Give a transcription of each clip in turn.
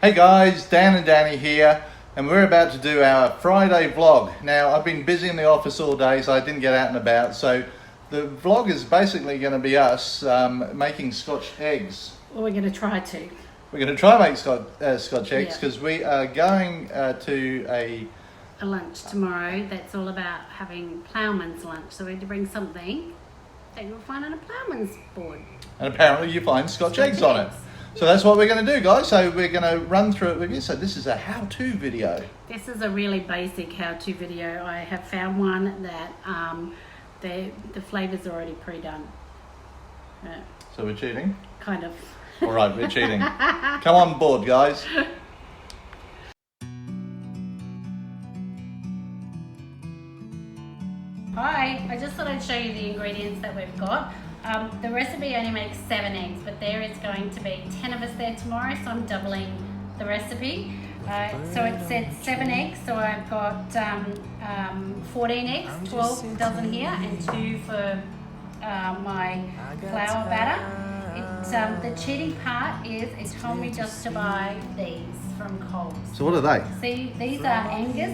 Hey guys, Dan and Dannii here, and we're about to do our Friday vlog. Now, I've been busy in the office all day, so I didn't get out and about. So the vlog is basically going to be us making Scotch eggs. Well, we're going to try to. We're going to try and make Scotch eggs because we are going to a lunch tomorrow that's all about having ploughman's lunch. So we had to bring something that you'll find on a ploughman's board. And apparently you find Scotch eggs on it. So that's what we're going to do, guys. So we're going to run through it with you. So this is a how-to video. This is a really basic how-to video. I have found one that the flavour's already pre-done. So we're cheating? Kind of. All right, we're cheating. Come on board, guys. Hi, I just thought I'd show you the ingredients that we've got. The recipe only makes 7 eggs, but there is going to be 10 of us there tomorrow, so I'm doubling the recipe. So it said 7 eggs, so I've got 14 eggs, 12 dozen here, and 2 for my flour batter. The cheating part is it told me just to buy these from Coles. So what are they? See, these are Angus,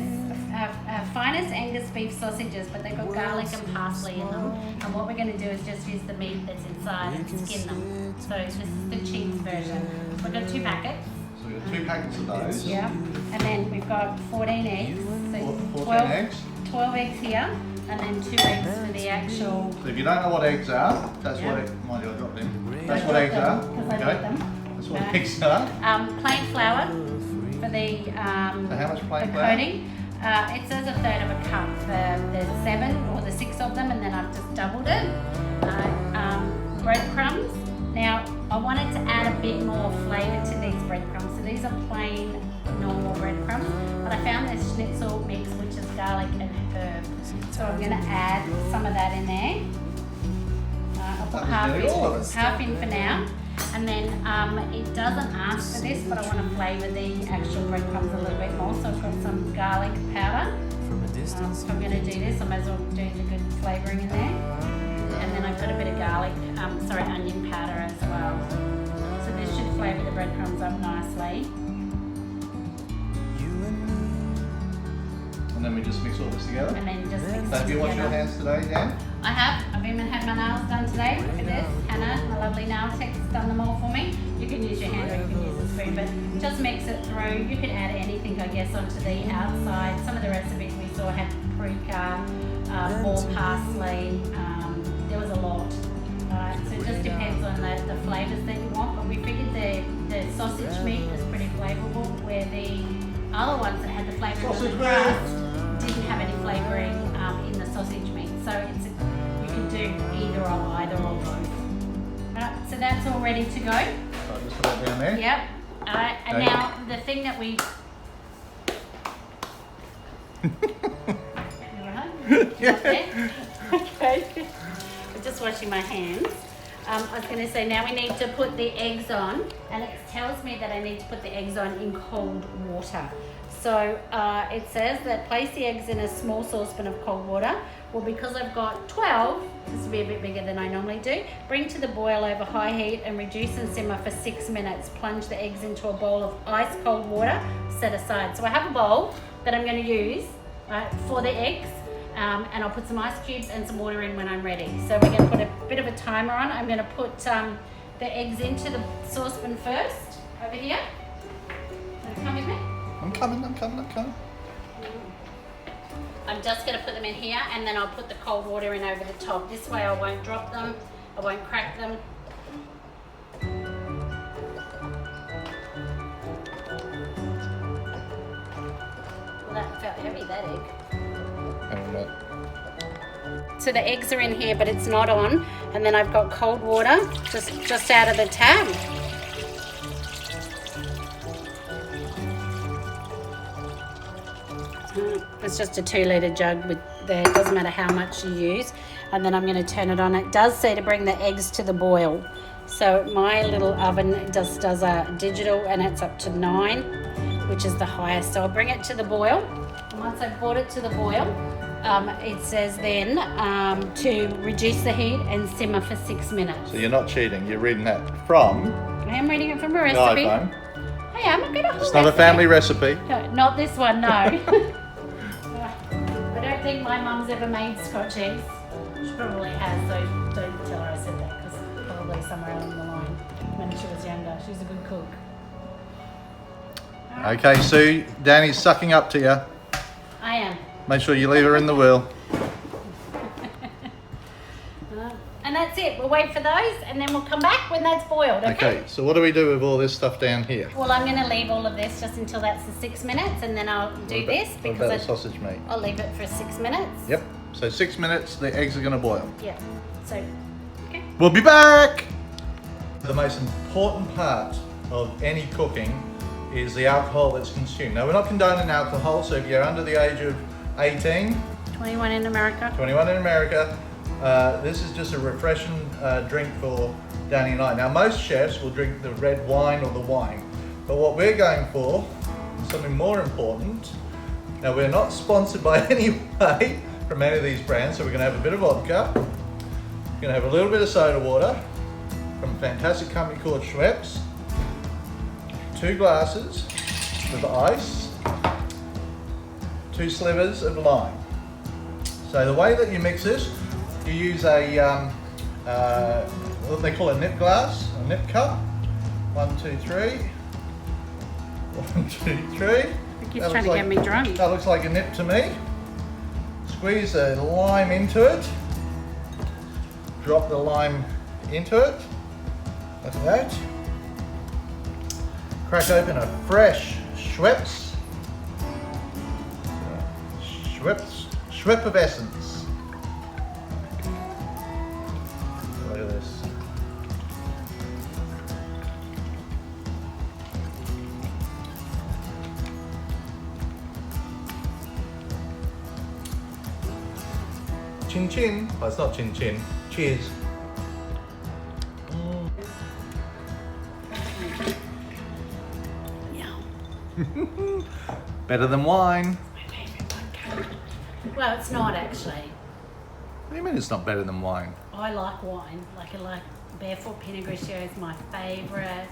finest Angus beef sausages, but they've got garlic and parsley in them. And what we're going to do is just use the meat that's inside and skin them. So this is the cheese version. We've got 2 packets. So we've got 2 packets of those. Yeah, and then we've got 14 eggs. So 14 eggs? 12 eggs here, and then 2 eggs for the actual. So if you don't know what eggs are, that's what it. Mind you, I dropped in. That's what eggs are. Because I got them. That's what eggs are. Plain flour for the So how much plain the flour? coating. It says 1/3 of a cup for the 7 or the 6 of them, and then I've just doubled it. Breadcrumbs. Now I wanted to add a bit more flavour to these breadcrumbs. So these are plain normal breadcrumbs, but I found this schnitzel mix, which is garlic and herb. So I'm going to add some of that in there. I'll put half in for now. And then it doesn't ask for this, but I want to flavour the actual breadcrumbs a little bit more. So I've got some garlic powder. So I'm going to do this. I might as well do the good flavouring in there. And then I've got a bit of garlic, onion powder as well. So this should flavour the breadcrumbs up nicely. And then we just mix all this together. And then just mix So have you washed your hands today, Dan? I have. I've even had my nails done today. Look at this. Hannah, my lovely nail tech's done them all for me. You can use your hand or you can use a spoon, but just mix it through. You can add anything, I guess, onto the outside. Some of the recipes we saw had paprika, more parsley. There was a lot. So it just depends on the flavours that you want. But we figured the sausage meat was pretty flavourable, where the other ones that had the flavour of the crust didn't have any flavouring in the sausage meat. So you can do either or both. Right, so that's all ready to go. So just put that down there. Yep. And Okay. now the thing that we. Yeah. Okay. I'm just washing my hands. I was going to say now we need to put the eggs on, and it tells me that I need to put the eggs on in cold water. So it says that place the eggs in a small saucepan of cold water. Well, because I've got 12, this will be a bit bigger than I normally do, bring to the boil over high heat and reduce and simmer for 6 minutes. Plunge the eggs into a bowl of ice cold water, set aside. So I have a bowl that I'm going to use for the eggs, and I'll put some ice cubes and some water in when I'm ready. So we're going to put a bit of a timer on. I'm going to put the eggs into the saucepan first, over here. So come with me. I'm coming. I'm just going to put them in here, and then I'll put the cold water in over the top. This way I won't drop them, I won't crack them. Well, that felt heavy, that egg. So the eggs are in here, but it's not on. And then I've got cold water just out of the tap. It's just a 2-litre jug with there. It doesn't matter how much you use. And then I'm going to turn it on. It does say to bring the eggs to the boil. So my little oven just does a digital, and it's up to 9, which is the highest. So I'll bring it to the boil. And once I've brought it to the boil, it says then to reduce the heat and simmer for 6 minutes. So you're not cheating, you're reading that from I am reading it from a the recipe. iPhone. I am. I've got a whole It's not a family recipe. No, not this one, no. I don't think my mum's ever made Scotch eggs. She probably has, so don't tell her I said that, because probably somewhere along the line when she was younger. She's a good cook. Okay, Sue, Danny's sucking up to you. I am. Make sure you leave her in the wheel. And that's it. We'll wait for those and then we'll come back when that's boiled, okay? Okay, so what do we do with all this stuff down here? Well, I'm going to leave all of this just until that's the 6 minutes and then I'll do this What because about the sausage meat? I'll leave it for 6 minutes. Yep, so 6 minutes, the eggs are going to boil. Yeah. So, okay. We'll be back! The most important part of any cooking is the alcohol that's consumed. Now, we're not condoning alcohol, so if you're under the age of 18, 21 in America. 21 in America, this is just a refreshing drink for Dannii and I. Now, most chefs will drink the red wine or the wine, but what we're going for is something more important. Now, we're not sponsored by any way from any of these brands, so we're going to have a bit of vodka. We're going to have a little bit of soda water from a fantastic company called Schweppes. 2 glasses of ice, 2 slivers of lime. So the way that you mix this, you use a what they call a nip glass, a nip cup. 1, 2, 3. 1, 2, 3. He's trying to get me drunk. That looks like a nip to me. Squeeze the lime into it. Drop the lime into it. Like that. Crack open a fresh Schweppes. Schweppes of essence. Look at this. Chin chin. Oh, it's not chin chin. Cheers. Better than wine. Well, it's not actually. What do you mean it's not better than wine? I like wine. Like I like Barefoot Pinot Grigio is my favourite.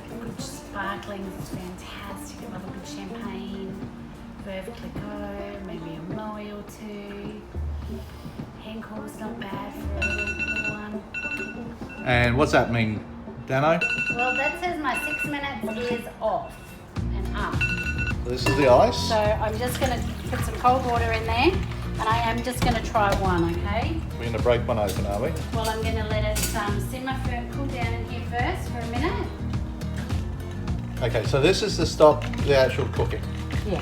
Good sparklings is fantastic. I love a good champagne. Veuve Clicquot, maybe a Moët or 2. Henkel's not bad for a little one. And what's that mean, Dano? Well, that says my 6 minutes is off and up. This is the ice. So I'm just going to put some cold water in there and I am just going to try one, okay? We're going to break one open, are we? Well, I'm going to let it simmer for cool down in here first for a minute. Okay, so this is to stop the actual cooking. Yes.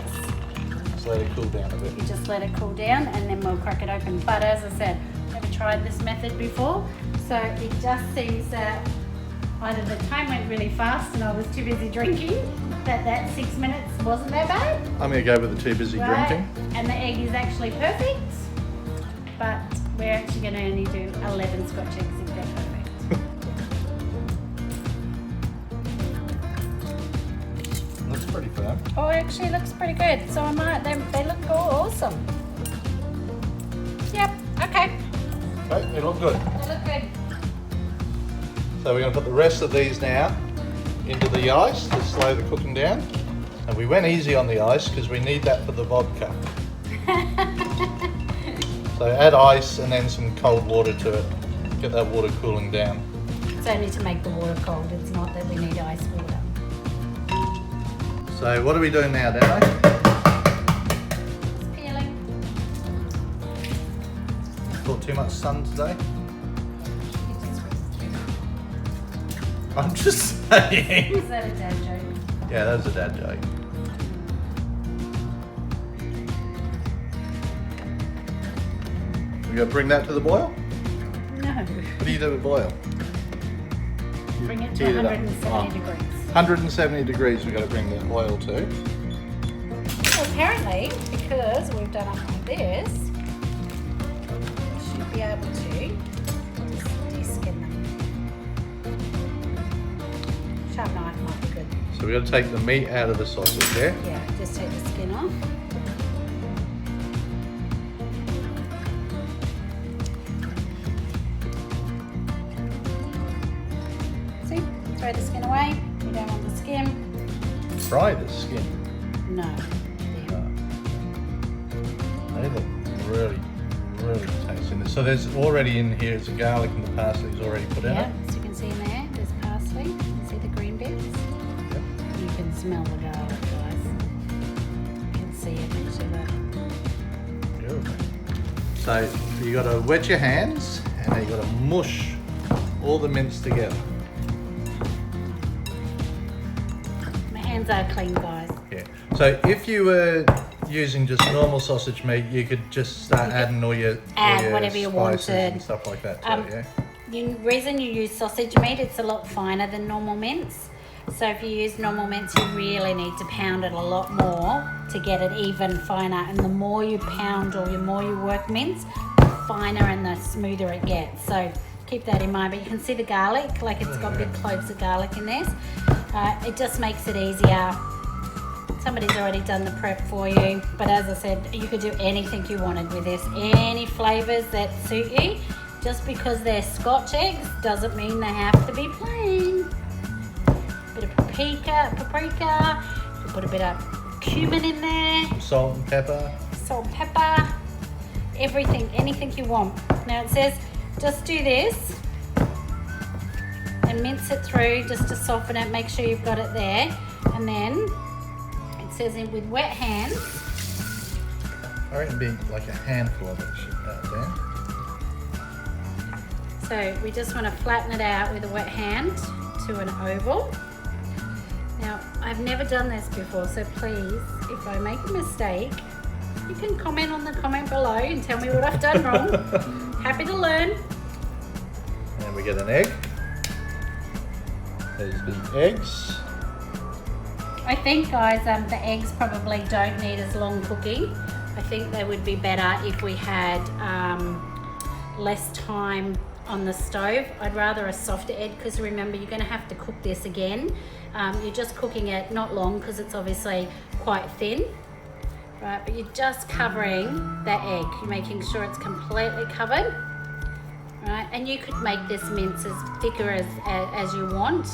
Just let it cool down a bit. You just let it cool down and then we'll crack it open. But as I said, never tried this method before, so it just seems that either the time went really fast and I was too busy drinking, that 6 minutes wasn't that bad. I'm going to go with the too busy drinking. And the egg is actually perfect, but we're actually going to only do 11 Scotch eggs if they're perfect. Looks pretty firm. Oh, it actually looks pretty good. So I might, they look all awesome. Yep, okay. Okay, they look good. They look good. So we're going to put the rest of these now into the ice to slow the cooking down. And we went easy on the ice because we need that for the vodka. So add ice and then some cold water to it. Get that water cooling down. It's only to make the water cold. It's not that we need ice water. So what are we doing now, Dano? It's peeling. Caught too much sun today? I'm just saying. Is that a dad joke? Yeah, that's a dad joke. We gotta bring that to the boil? No. What do you do with boil? Bring it to Heat it up. 170 degrees. 170 degrees we gotta bring the oil to. Well, apparently, because we've done it like this, we should be able to just de-skin them. Sharp knife might be good. So we gotta take the meat out of the sausage, yeah? Yeah, just take the skin off. See, throw the skin away. We don't want the skin. fry the skin. No. They look really, really tasty. So there's already in here, it's a garlic and the parsley is already put in it. Yeah, so you can see in there, there's parsley. You can see the green bits. Yep. You can smell the garlic, guys. You can see it next to that. Beautiful. So you got to wet your hands and then you got to mush all the mince together. My hands are clean, guys. Yeah. So if you were using just normal sausage meat, you could just start adding all your whatever you spices wanted. and stuff like that too. Yeah. The reason you use sausage meat, it's a lot finer than normal mince. So if you use normal mince, you really need to pound it a lot more to get it even finer. And the more you pound or the more you work mince, the finer and the smoother it gets. So keep that in mind. But you can see the garlic, like it's got big cloves of garlic in this. It just makes it easier. Somebody's already done the prep for you. But as I said, you could do anything you wanted with this. Any flavours that suit you. Just because they're Scotch eggs doesn't mean they have to be plain. Bit of paprika, you put a bit of cumin in there. Salt and pepper. Salt and pepper. Everything, anything you want. Now it says just do this and mince it through just to soften it. Make sure you've got it there. And then it says with wet hands. I reckon it'd be like a handful of it there. So we just want to flatten it out with a wet hand to an oval. Now, I've never done this before, so please, if I make a mistake, you can comment on the comment below and tell me what I've done wrong. Happy to learn. And we get an egg. There's the eggs. I think, guys, the eggs probably don't need as long cooking. I think they would be better if we had less time on the stove. I'd rather a softer egg because remember you're going to have to cook this again. You're just cooking it not long because it's obviously quite thin, right? But you're just covering that egg. You're making sure it's completely covered, right? And you could make this mince as thicker as you want.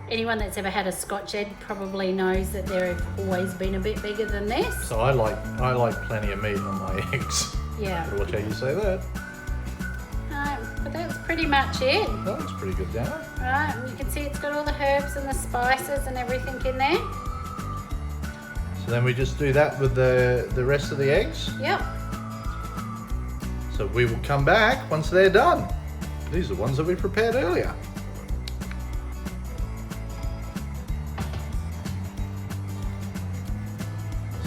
Anyone that's ever had a Scotch egg probably knows that they've always been a bit bigger than this. So I like plenty of meat on my eggs. Yeah. Watch how you say that. But that's pretty much it. That looks pretty good, Dannii. Right, and you can see it's got all the herbs and the spices and everything in there. So then we just do that with the rest of the eggs. Yep. So we will come back once they're done. These are the ones that we prepared earlier.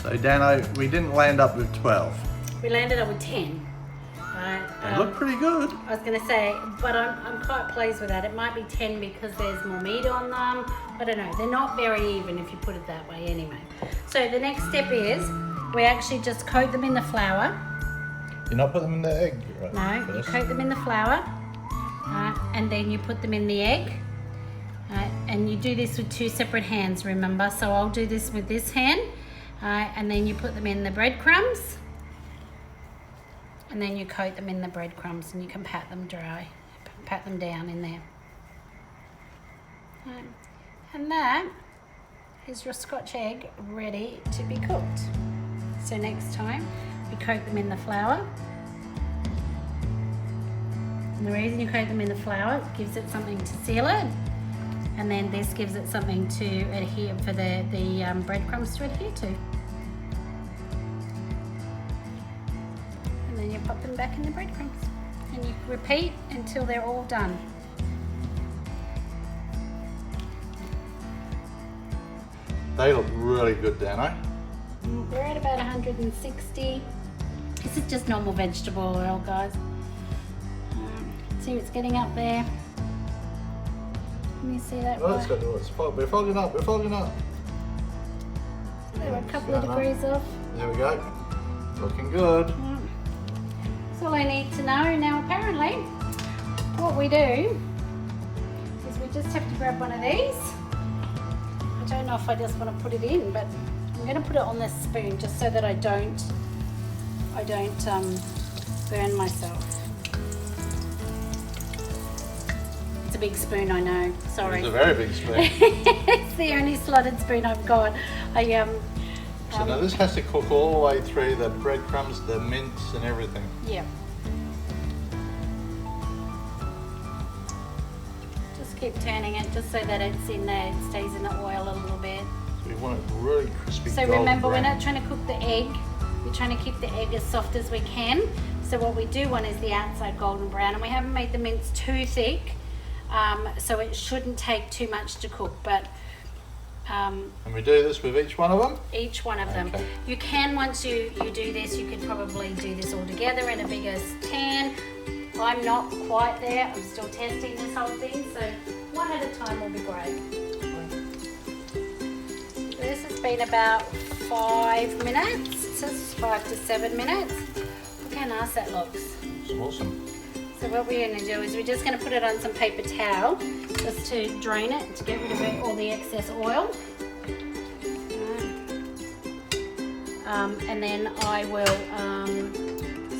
So Dannii, we didn't land up with 12. We landed up with 10. Right. They look pretty good. I was going to say, but I'm quite pleased with that. It might be 10 because there's more meat on them. I don't know. They're not very even if you put it that way anyway. So the next step is we actually just coat them in the flour. You're not putting them in the egg, right? No, you coat them in the flour. And then you put them in the egg. And you do this with 2 separate hands, remember? So I'll do this with this hand. And then you put them in the breadcrumbs. And then you coat them in the breadcrumbs and you can pat them dry, pat them down in there. And that is your Scotch egg ready to be cooked. So next time we coat them in the flour. And the reason you coat them in the flour, it gives it something to seal it. And then this gives it something to adhere, for the breadcrumbs to adhere to. And then you pop them back in the breadcrumbs. And you repeat until they're all done. They look really good, Dannii. We're at about 160. This is just normal vegetable oil, guys. See what's getting up there? Can you see that? Oh, it's got to do it. We're fogging up, we're fogging up. We're a couple of degrees off. There we go. Looking good. That's all I need to know. Now apparently, what we do is we just have to grab one of these. I don't know if I just want to put it in, but I'm going to put it on this spoon just so that I don't burn myself. It's a big spoon, I know. Sorry. It's a very big spoon. It's the only slotted spoon I've got. So now this has to cook all the way through the breadcrumbs, the mince and everything. Yeah. Just keep turning it just so that it's in there, it stays in the oil a little bit. So we want it really crispy. So golden remember, we're brown. not trying to cook the egg. We're trying to keep the egg as soft as we can. So what we do want is the outside golden brown, and we haven't made the mince too thick, so it shouldn't take too much to cook. But And we do this with each one of them? each one of them. Okay. You can, once you do this, you could probably do this all together in a bigger pan. I'm not quite there. I'm still testing this whole thing, so one at a time will be great. This has been about 5 minutes. It says 5 to 7 minutes. Look how nice that looks. It's awesome. So what we're going to do is we're just going to put it on some paper towel just to drain it, to get rid of all the excess oil. And then I will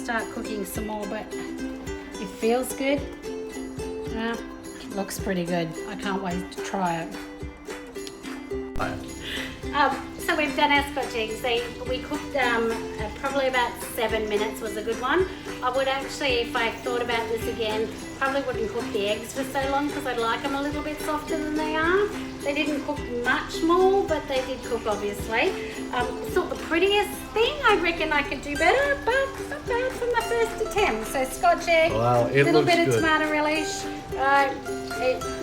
start cooking some more, but it feels good. It looks pretty good. I can't wait to try it. So we've done our Scotch eggs. We cooked probably about 7 minutes was a good one. I would actually, if I thought about this again, probably wouldn't cook the eggs for so long because I'd like them a little bit softer than they are. They didn't cook much more, but they did cook obviously. It's not the prettiest thing. I reckon I could do better, but it's not bad from the first attempt. So Scotch egg, Wow, it little looks bit of good. tomato relish.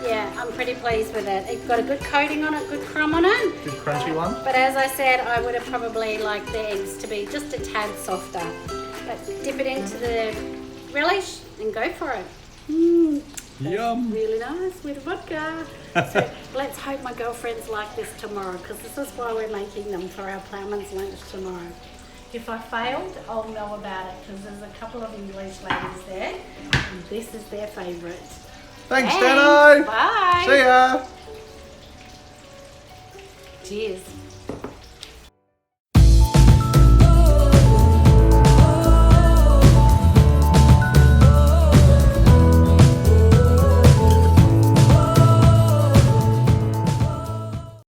Yeah, I'm pretty pleased with it. It's got a good coating on it, good crumb on it. Good crunchy one? But as I said, I would have probably liked the eggs to be just a tad softer. But dip it into the relish and go for it. Yum. Really nice with vodka. So let's hope my girlfriends like this tomorrow, because this is why we're making them for our ploughman's lunch tomorrow. If I failed, I'll know about it, because there's a couple of English ladies there, and this is their favourite. Thanks, Dannii. Bye. See ya. Cheers.